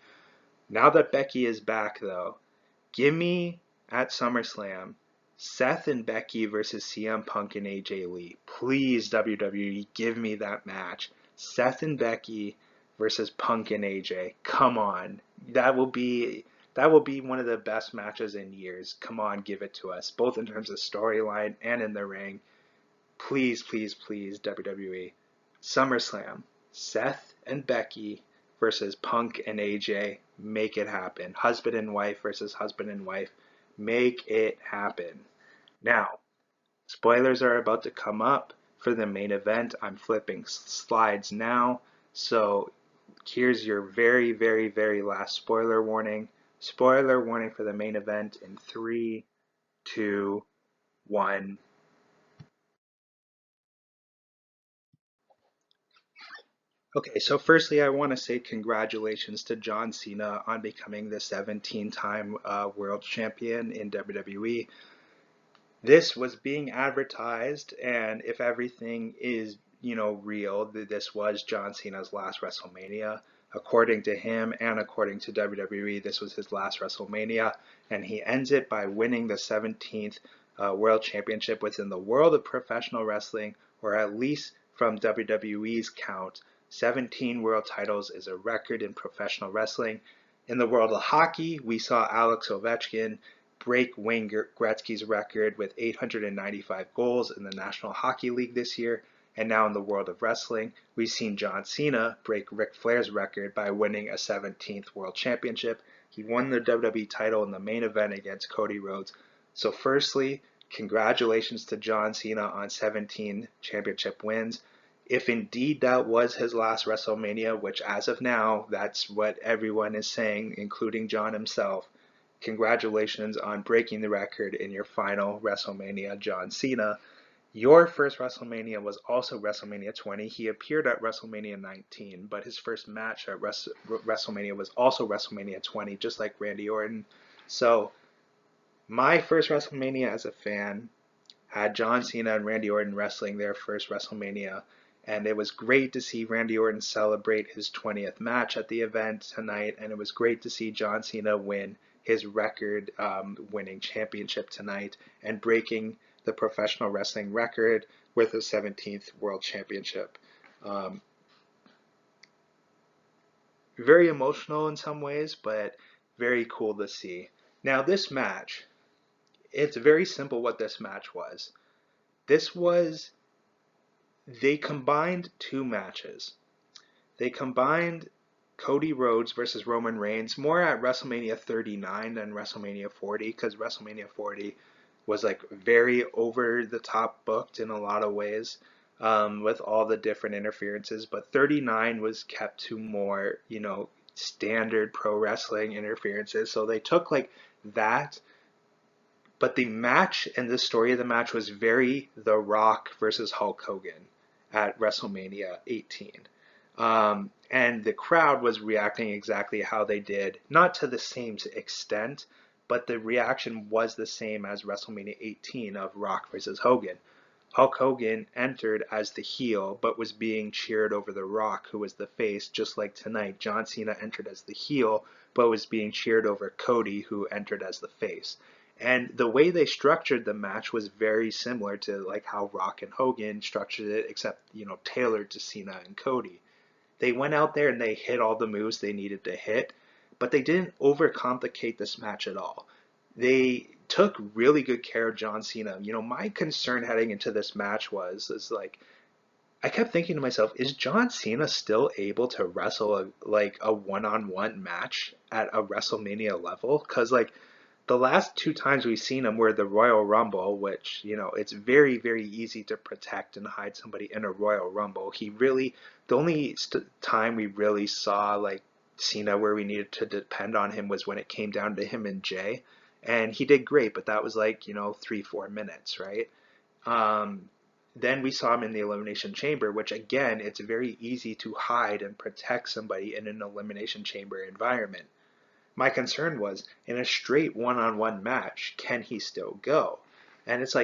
Now that Becky is back though, give me at SummerSlam Seth and Becky versus CM Punk and AJ Lee. Please, WWE, give me that match. Seth and Becky versus Punk and AJ. Come on. That will be one of the best matches in years. Come on, give it to us. Both in terms of storyline and in the ring. Please, please, please, WWE. SummerSlam. Seth and Becky versus Punk and AJ. Make it happen. Husband and wife versus husband and wife. Make it happen. Now, spoilers are about to come up for the main event. I'm flipping slides now. So here's your very, very, very last spoiler warning. Spoiler warning for the main event in 3, 2, 1. Okay, so firstly, I want to say congratulations to John Cena on becoming the 17-time world champion in WWE. This was being advertised, and if everything is, real, this was John Cena's last WrestleMania. According to him and according to WWE, this was his last WrestleMania, and he ends it by winning the 17th World Championship within the world of professional wrestling, or at least from WWE's count. 17 world titles is a record in professional wrestling. In the world of hockey, we saw Alex Ovechkin break Wayne Gretzky's record with 895 goals in the National Hockey League this year. And now in the world of wrestling, we've seen John Cena break Ric Flair's record by winning a 17th World Championship. He won the WWE title in the main event against Cody Rhodes. So firstly, congratulations to John Cena on 17 championship wins. If indeed that was his last WrestleMania, which as of now, that's what everyone is saying, including John himself, congratulations on breaking the record in your final WrestleMania, John Cena. Your first WrestleMania was also WrestleMania 20. He appeared at WrestleMania 19, but his first match at WrestleMania was also WrestleMania 20, just like Randy Orton. So, my first WrestleMania as a fan had John Cena and Randy Orton wrestling their first WrestleMania, and it was great to see Randy Orton celebrate his 20th match at the event tonight, and it was great to see John Cena win his record winning championship tonight and breaking the professional wrestling record with a 17th World Championship. Very emotional in some ways, but very cool to see. Now this match, it's very simple what this match was. They combined two matches. They combined Cody Rhodes versus Roman Reigns more at WrestleMania 39 than WrestleMania 40, because WrestleMania 40 was like very over the top booked in a lot of ways, with all the different interferences, but 39 was kept to more, standard pro wrestling interferences. So they took like that, but the match and the story of the match was very The Rock versus Hulk Hogan at WrestleMania 18. And the crowd was reacting exactly how they did, not to the same extent, but the reaction was the same as WrestleMania 18 of Rock versus Hogan. Hulk Hogan entered as the heel, but was being cheered over The Rock, who was the face, just like tonight. John Cena entered as the heel, but was being cheered over Cody, who entered as the face. And the way they structured the match was very similar to like how Rock and Hogan structured it, except, tailored to Cena and Cody. They went out there and they hit all the moves they needed to hit, but they didn't overcomplicate this match at all. They took really good care of John Cena. My concern heading into this match I kept thinking to myself, is John Cena still able to wrestle a one-on-one match at a WrestleMania level? Because the last two times we've seen him were the Royal Rumble, which, it's very, very easy to protect and hide somebody in a Royal Rumble. The only time we really saw Cena where we needed to depend on him was when it came down to him and Jay. And he did great, but that was 3-4 minutes, right? Then we saw him in the Elimination Chamber, which again, it's very easy to hide and protect somebody in an Elimination Chamber environment. My concern was, in a straight one-on-one match, can he still go? And it's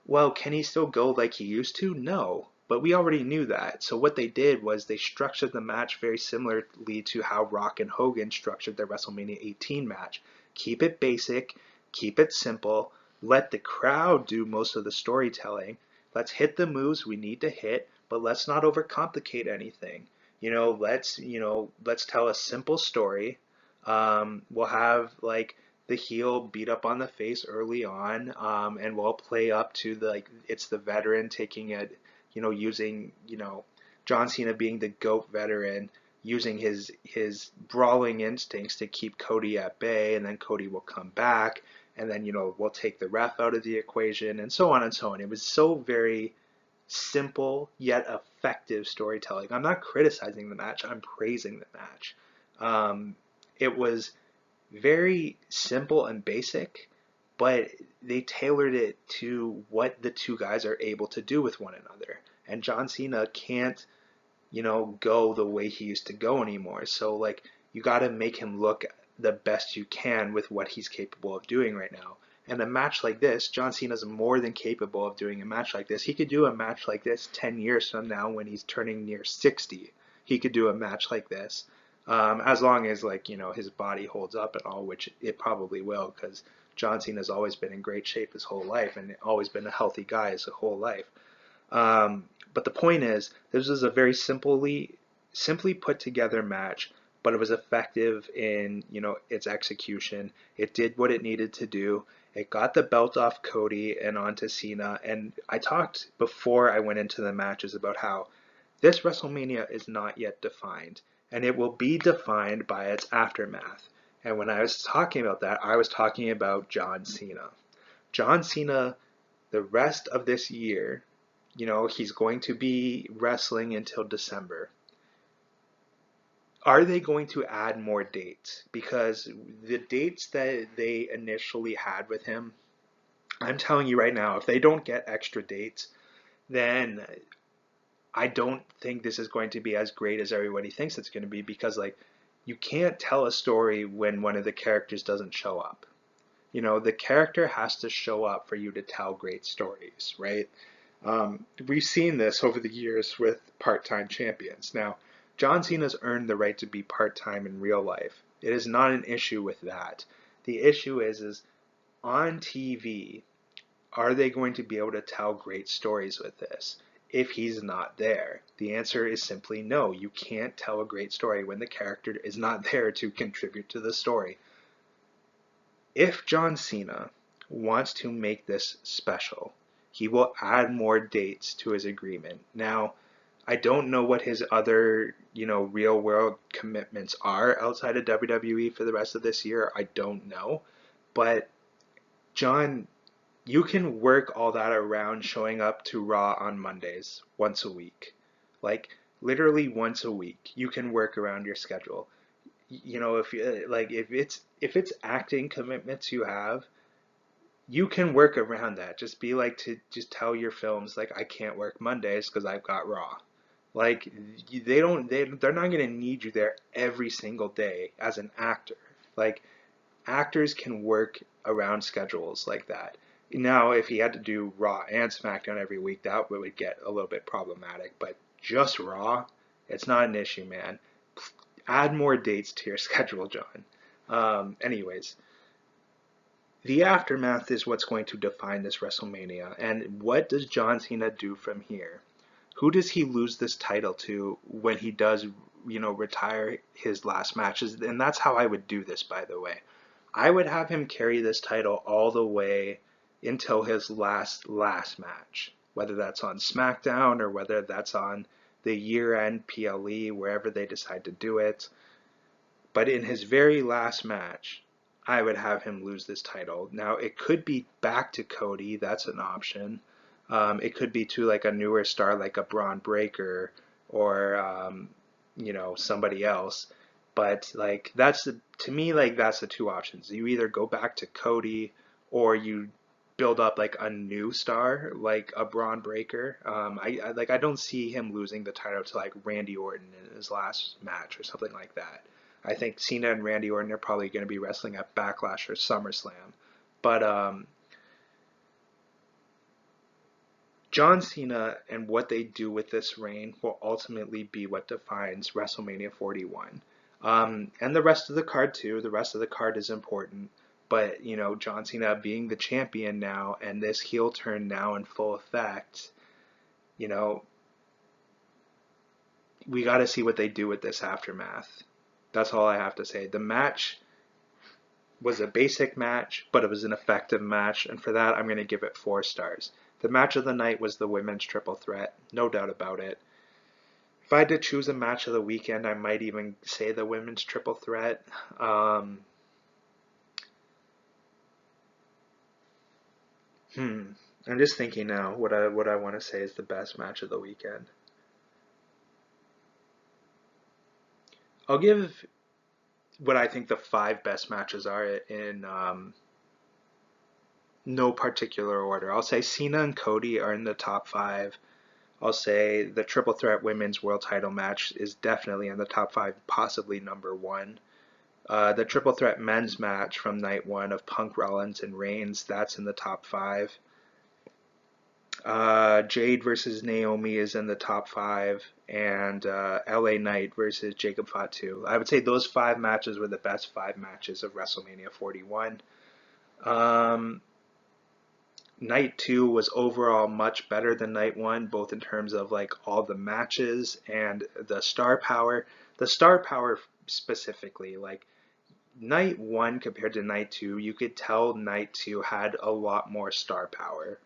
well, can he still go like he used to? No, but we already knew that. So what they did was they structured the match very similarly to how Rock and Hogan structured their WrestleMania 18 match. Keep it basic, keep it simple, let the crowd do most of the storytelling. Let's hit the moves we need to hit, but let's not overcomplicate anything. Let's tell a simple story. We'll have the heel beat up on the face early on, and we'll play up to it's the veteran taking it, using, John Cena being the GOAT veteran, using his brawling instincts to keep Cody at bay, and then Cody will come back, and then, we'll take the ref out of the equation, and so on and so on. It was so very simple yet effective storytelling. I'm not criticizing the match, I'm praising the match. It was very simple and basic, but they tailored it to what the two guys are able to do with one another. And John Cena can't, go the way he used to go anymore. So, you got to make him look the best you can with what he's capable of doing right now. And a match like this, John Cena's more than capable of doing a match like this. He could do a match like this 10 years from now when he's turning near 60. He could do a match like this. As long as his body holds up and all, which it probably will, because John Cena's always been in great shape his whole life and always been a healthy guy his whole life. But the point is, this was a very simply put together match, but it was effective in its execution. It did what it needed to do, It got the belt off Cody and onto Cena. And I talked before I went into the matches about how this WrestleMania is not yet defined, and it will be defined by its aftermath. And when I was talking about that, I was talking about John Cena. John Cena, the rest of this year, he's going to be wrestling until December. Are they going to add more dates? Because the dates that they initially had with him, I'm telling you right now, if they don't get extra dates, then I don't think this is going to be as great as everybody thinks it's going to be, because like you can't tell a story when one of the characters doesn't show up. The character has to show up for you to tell great stories, right? We've seen this over the years with part-time champions. Now, John Cena's earned the right to be part-time in real life. It is not an issue with that. The issue is on TV, are they going to be able to tell great stories with this? If he's not there, the answer is simply no. You can't tell a great story when the character is not there to contribute to the story. If John Cena wants to make this special, he will add more dates to his agreement. Now, I don't know what his other, real world commitments are outside of WWE for the rest of this year. I don't know. But John, you can work all that around showing up to Raw on Mondays once a week. Like literally once a week. You can work around your schedule. If it's acting commitments you have, you can work around that. Just be like, to just tell your films like, I can't work Mondays because I've got Raw. Like they're not going to need you there every single day as an actor. Like actors can work around schedules like that. Now, if he had to do Raw and SmackDown every week, that would get a little bit problematic. But just Raw, it's not an issue, man. Add more dates to your schedule, John. Anyways, the aftermath is what's going to define this WrestleMania. And what does John Cena do from here? Who does he lose this title to when he does, retire his last matches? And that's how I would do this, by the way. I would have him carry this title all the way until his last match, whether that's on SmackDown or whether that's on the year-end PLE, wherever they decide to do it. But in his very last match, I would have him lose this title. Now, it could be back to Cody. That's an option. It could be to like a newer star like a Braun Breaker or, somebody else. But like to me, that's the two options. You either go back to Cody or you build up like a new star like a Braun Breaker. I don't see him losing the title to like Randy Orton in his last match or something like that. I think Cena and Randy Orton are probably going to be wrestling at Backlash or SummerSlam. But John Cena and what they do with this reign will ultimately be what defines WrestleMania 41. And the rest of the card too. The rest of the card is important. But, John Cena being the champion now and this heel turn now in full effect, we got to see what they do with this aftermath. That's all I have to say. The match was a basic match, but it was an effective match. And for that, I'm going to give it 4 stars. The match of the night was the women's triple threat. No doubt about it. If I had to choose a match of the weekend, I might even say the women's triple threat. I'm just thinking now what I want to say is the best match of the weekend. I'll give what I think the 5 best matches are in no particular order. I'll say Cena and Cody are in the top 5. I'll say the triple threat women's world title match is definitely in the top 5, possibly number 1. The triple threat men's match from night 1 of Punk, Rollins, and Reigns, that's in the top 5. Jade versus Naomi is in the top 5, and LA Knight versus Jacob Fatu. I would say those 5 matches were the best 5 matches of WrestleMania 41. Night 2 was overall much better than night 1, both in terms of like all the matches and the star power. The star power specifically, like night one compared to night two, you could tell night two had a lot more star power.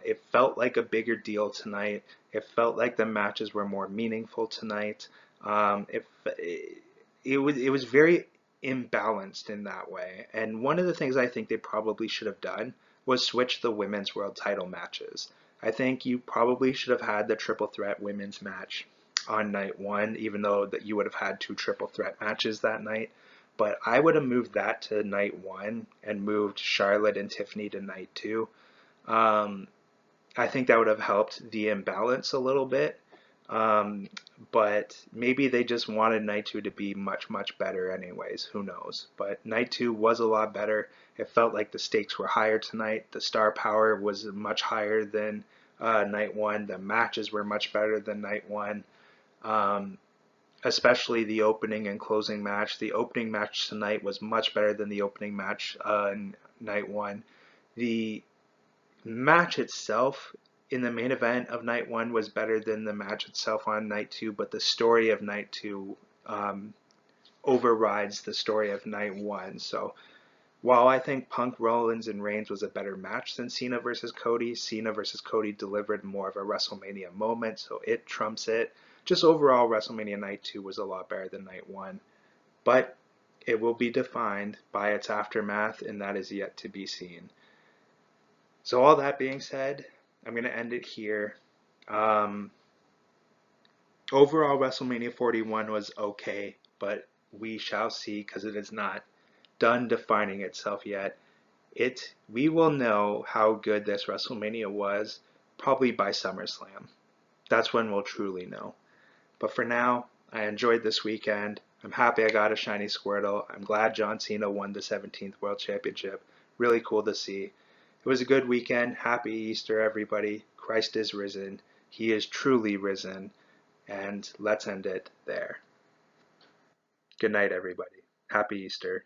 It felt like a bigger deal tonight. It felt like the matches were more meaningful tonight. It was very imbalanced in that way. And one of the things I think they probably should have done was switch the women's world title matches. I think you probably should have had the triple threat women's match on night one, even though that you would have had two triple threat matches that night. But I would have moved that to night one and moved Charlotte and Tiffany to night two. Um, I think that would have helped the imbalance a little bit. Um, but maybe they just wanted night two to be much, much better anyways. Who knows? But night two was a lot better. It felt like the stakes were higher tonight. The star power was much higher than night one. The matches were much better than night one. Um, Especially the opening and closing match. The opening match tonight was much better than the opening match in night one. The match itself in the main event of night one was better than the match itself on night two, but the story of night two overrides the story of night one. So while I think Punk, Rollins, and Reigns was a better match than Cena versus Cody delivered more of a WrestleMania moment, so it trumps it. Just overall, WrestleMania Night 2 was a lot better than Night 1. But it will be defined by its aftermath, and that is yet to be seen. So all that being said, I'm going to end it here. Overall, WrestleMania 41 was okay, but we shall see because it is not done defining itself yet. We will know how good this WrestleMania was probably by SummerSlam. That's when we'll truly know. But for now, I enjoyed this weekend. I'm happy I got a shiny Squirtle. I'm glad John Cena won the 17th World Championship. Really cool to see. It was a good weekend. Happy Easter, everybody. Christ is risen. He is truly risen. And let's end it there. Good night, everybody. Happy Easter.